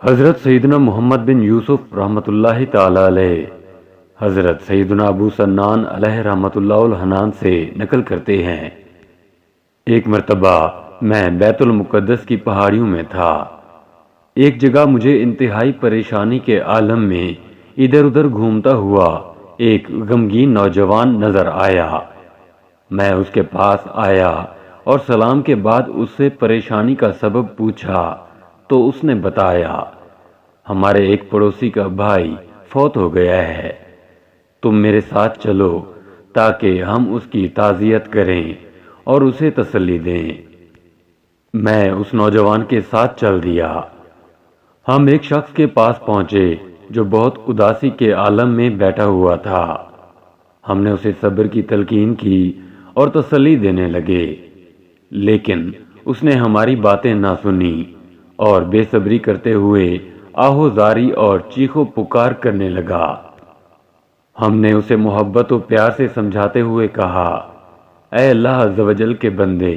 حضرت سیدنا محمد بن یوسف رحمۃ اللہ تعالی علیہ حضرت سیدنا ابو سنان علیہ رحمۃ اللہ الحنان سے نقل کرتے ہیں، ایک مرتبہ میں بیت المقدس کی پہاڑیوں میں تھا۔ ایک جگہ مجھے انتہائی پریشانی کے عالم میں ادھر ادھر گھومتا ہوا ایک غمگین نوجوان نظر آیا۔ میں اس کے پاس آیا اور سلام کے بعد اس سے پریشانی کا سبب پوچھا تو اس نے بتایا، ہمارے ایک پڑوسی کا بھائی فوت ہو گیا ہے، تم میرے ساتھ چلو تاکہ ہم اس کی تعزیت کریں اور اسے تسلی دیں۔ میں اس نوجوان کے ساتھ چل دیا۔ ہم ایک شخص کے پاس پہنچے جو بہت اداسی کے عالم میں بیٹھا ہوا تھا۔ ہم نے اسے صبر کی تلقین کی اور تسلی دینے لگے، لیکن اس نے ہماری باتیں نہ سنی اور بے صبری کرتے ہوئے آہو زاری اور چیخو پکار کرنے لگا۔ ہم نے اسے محبت و پیار سے سمجھاتے ہوئے کہا، اے اللہ عز و جل کے بندے،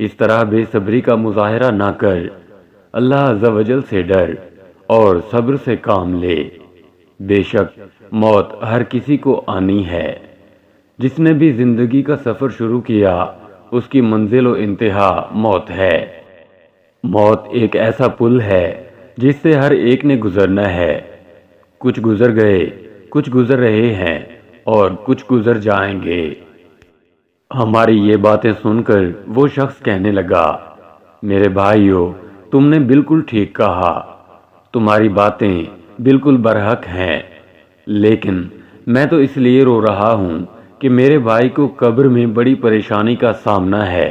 اس طرح بے صبری کا مظاہرہ نہ کر، اللہ عز و جل سے ڈر اور صبر سے کام لے۔ بے شک موت ہر کسی کو آنی ہے۔ جس نے بھی زندگی کا سفر شروع کیا اس کی منزل و انتہا موت ہے۔ موت ایک ایسا پل ہے جس سے ہر ایک نے گزرنا ہے۔ کچھ گزر گئے، کچھ گزر رہے ہیں اور کچھ گزر جائیں گے۔ ہماری یہ باتیں سن کر وہ شخص کہنے لگا، میرے بھائیو، تم نے بالکل ٹھیک کہا، تمہاری باتیں بالکل برحق ہیں، لیکن میں تو اس لیے رو رہا ہوں کہ میرے بھائی کو قبر میں بڑی پریشانی کا سامنا ہے۔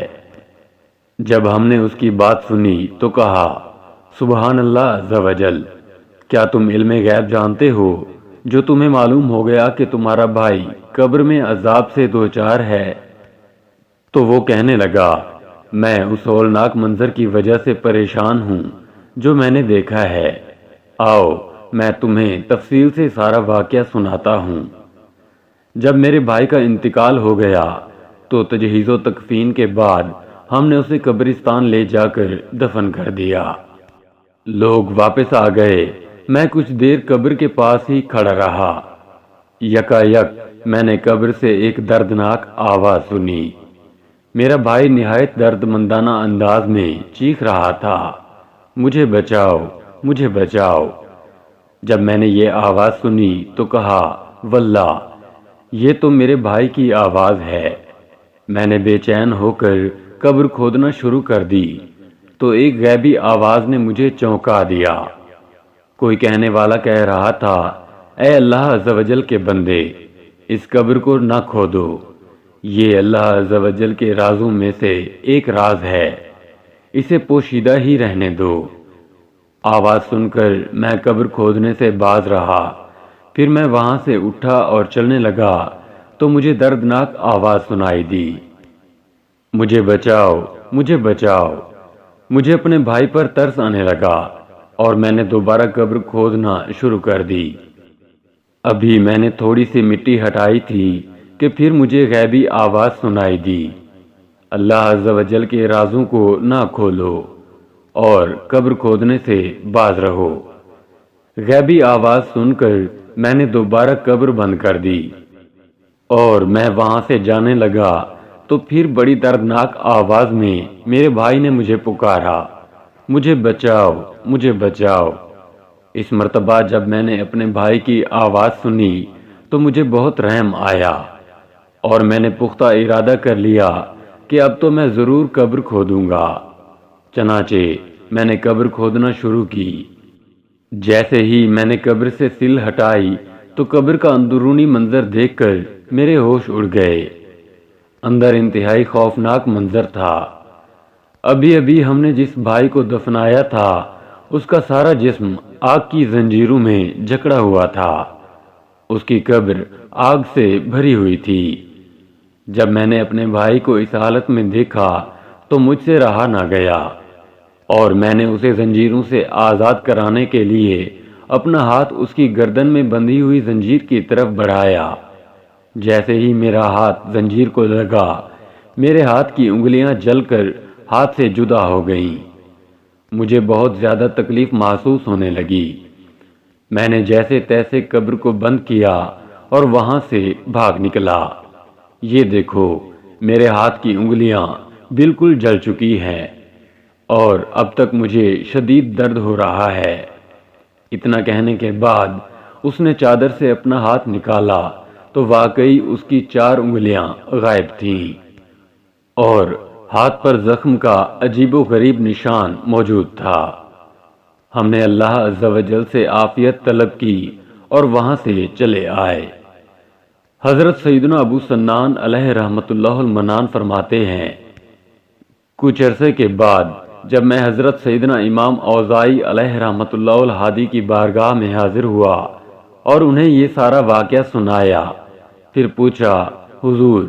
جب ہم نے اس کی بات سنی تو کہا، سبحان اللہ عز و جل، کیا تم علم غیب جانتے ہو جو تمہیں معلوم ہو گیا کہ تمہارا بھائی قبر میں عذاب سے دوچار ہے؟ تو وہ کہنے لگا، میں اس ہولناک منظر کی وجہ سے پریشان ہوں جو میں نے دیکھا ہے۔ آؤ میں تمہیں تفصیل سے سارا واقعہ سناتا ہوں۔ جب میرے بھائی کا انتقال ہو گیا تو تجہیز و تکفین کے بعد ہم نے اسے قبرستان لے جا کر دفن کر دیا۔ لوگ واپس آ گئے، میں کچھ دیر قبر کے پاس ہی کھڑا رہا۔ یکا یک میں نے قبر سے ایک دردناک آواز سنی۔ میرا بھائی نہایت درد مندانہ انداز میں چیخ رہا تھا، مجھے بچاؤ، مجھے بچاؤ۔ جب میں نے یہ آواز سنی تو کہا، واللہ یہ تو میرے بھائی کی آواز ہے۔ میں نے بے چین ہو کر قبر کھودنا شروع کر دی تو ایک غیبی آواز نے مجھے چونکا دیا۔ کوئی کہنے والا کہہ رہا تھا، اے اللہ عز و جل کے بندے، اس قبر کو نہ کھودو، یہ اللہ عز و جل کے رازوں میں سے ایک راز ہے، اسے پوشیدہ ہی رہنے دو۔ آواز سن کر میں قبر کھودنے سے باز رہا۔ پھر میں وہاں سے اٹھا اور چلنے لگا تو مجھے دردناک آواز سنائی دی، مجھے بچاؤ، مجھے بچاؤ۔ مجھے اپنے بھائی پر ترس آنے لگا اور میں نے دوبارہ قبر کھودنا شروع کر دی۔ ابھی میں نے تھوڑی سی مٹی ہٹائی تھی کہ پھر مجھے غیبی آواز سنائی دی، اللہ عز و جل کے رازوں کو نہ کھولو اور قبر کھودنے سے باز رہو۔ غیبی آواز سن کر میں نے دوبارہ قبر بند کر دی اور میں وہاں سے جانے لگا تو پھر بڑی دردناک آواز میں میرے بھائی نے مجھے پکارا، مجھے بچاؤ، مجھے بچاؤ۔ اس مرتبہ جب میں نے اپنے بھائی کی آواز سنی تو مجھے بہت رحم آیا اور میں نے پختہ ارادہ کر لیا کہ اب تو میں ضرور قبر کھودوں گا۔ چنانچہ میں نے قبر کھودنا شروع کی۔ جیسے ہی میں نے قبر سے سل ہٹائی تو قبر کا اندرونی منظر دیکھ کر میرے ہوش اڑ گئے۔ اندر انتہائی خوفناک منظر تھا۔ ابھی ابھی ہم نے جس بھائی کو دفنایا تھا اس کا سارا جسم آگ کی زنجیروں میں جکڑا ہوا تھا، اس کی قبر آگ سے بھری ہوئی تھی۔ جب میں نے اپنے بھائی کو اس حالت میں دیکھا تو مجھ سے رہا نہ گیا اور میں نے اسے زنجیروں سے آزاد کرانے کے لیے اپنا ہاتھ اس کی گردن میں بندھی ہوئی زنجیر کی طرف بڑھایا۔ جیسے ہی میرا ہاتھ زنجیر کو لگا، میرے ہاتھ کی انگلیاں جل کر ہاتھ سے جدا ہو گئیں۔ مجھے بہت زیادہ تکلیف محسوس ہونے لگی۔ میں نے جیسے تیسے قبر کو بند کیا اور وہاں سے بھاگ نکلا۔ یہ دیکھو، میرے ہاتھ کی انگلیاں بالکل جل چکی ہیں اور اب تک مجھے شدید درد ہو رہا ہے۔ اتنا کہنے کے بعد اس نے چادر سے اپنا ہاتھ نکالا تو واقعی اس کی 4 انگلیاں غائب تھیں اور ہاتھ پر زخم کا عجیب و غریب نشان موجود تھا۔ ہم نے اللہ عز و جل سے عافیت طلب کی اور وہاں سے چلے آئے۔ حضرت سیدنا ابو سنان علیہ رحمت اللہ المنان فرماتے ہیں، کچھ عرصے کے بعد جب میں حضرت سیدنا امام اوزاعی علیہ رحمت اللہ الہادی کی بارگاہ میں حاضر ہوا اور انہیں یہ سارا واقعہ سنایا، پھر پوچھا، حضور،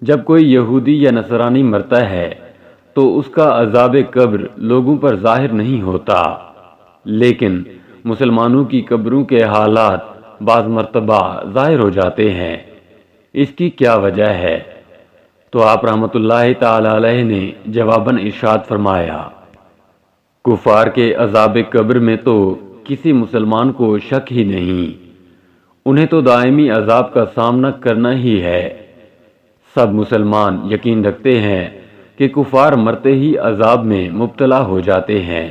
جب کوئی یہودی یا نصرانی مرتا ہے تو اس کا عذاب قبر لوگوں پر ظاہر نہیں ہوتا، لیکن مسلمانوں کی قبروں کے حالات بعض مرتبہ ظاہر ہو جاتے ہیں، اس کی کیا وجہ ہے؟ تو آپ رحمت اللہ تعالی علیہ نے جواباً ارشاد فرمایا، کفار کے عذاب قبر میں تو کسی مسلمان کو شک ہی نہیں، انہیں تو دائمی عذاب کا سامنا کرنا ہی ہے۔ سب مسلمان یقین رکھتے ہیں کہ کفار مرتے ہی عذاب میں مبتلا ہو جاتے ہیں،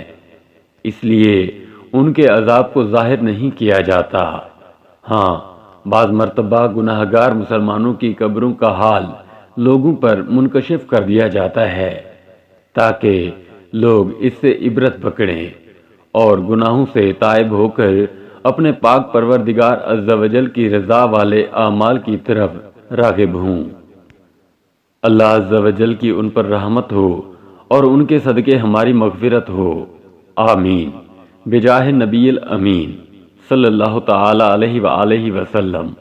اس لیے ان کے عذاب کو ظاہر نہیں کیا جاتا۔ ہاں، بعض مرتبہ گناہگار مسلمانوں کی قبروں کا حال لوگوں پر منکشف کر دیا جاتا ہے تاکہ لوگ اس سے عبرت پکڑیں اور گناہوں سے تائب ہو کر اپنے پاک پروردگار عز و جل کی رضا والے اعمال کی طرف راغب ہوں۔ اللہ عز و جل کی ان پر رحمت ہو اور ان کے صدقے ہماری مغفرت ہو، آمین، بجاہ نبی الامین صلی اللہ تعالی علیہ وآلہ وسلم۔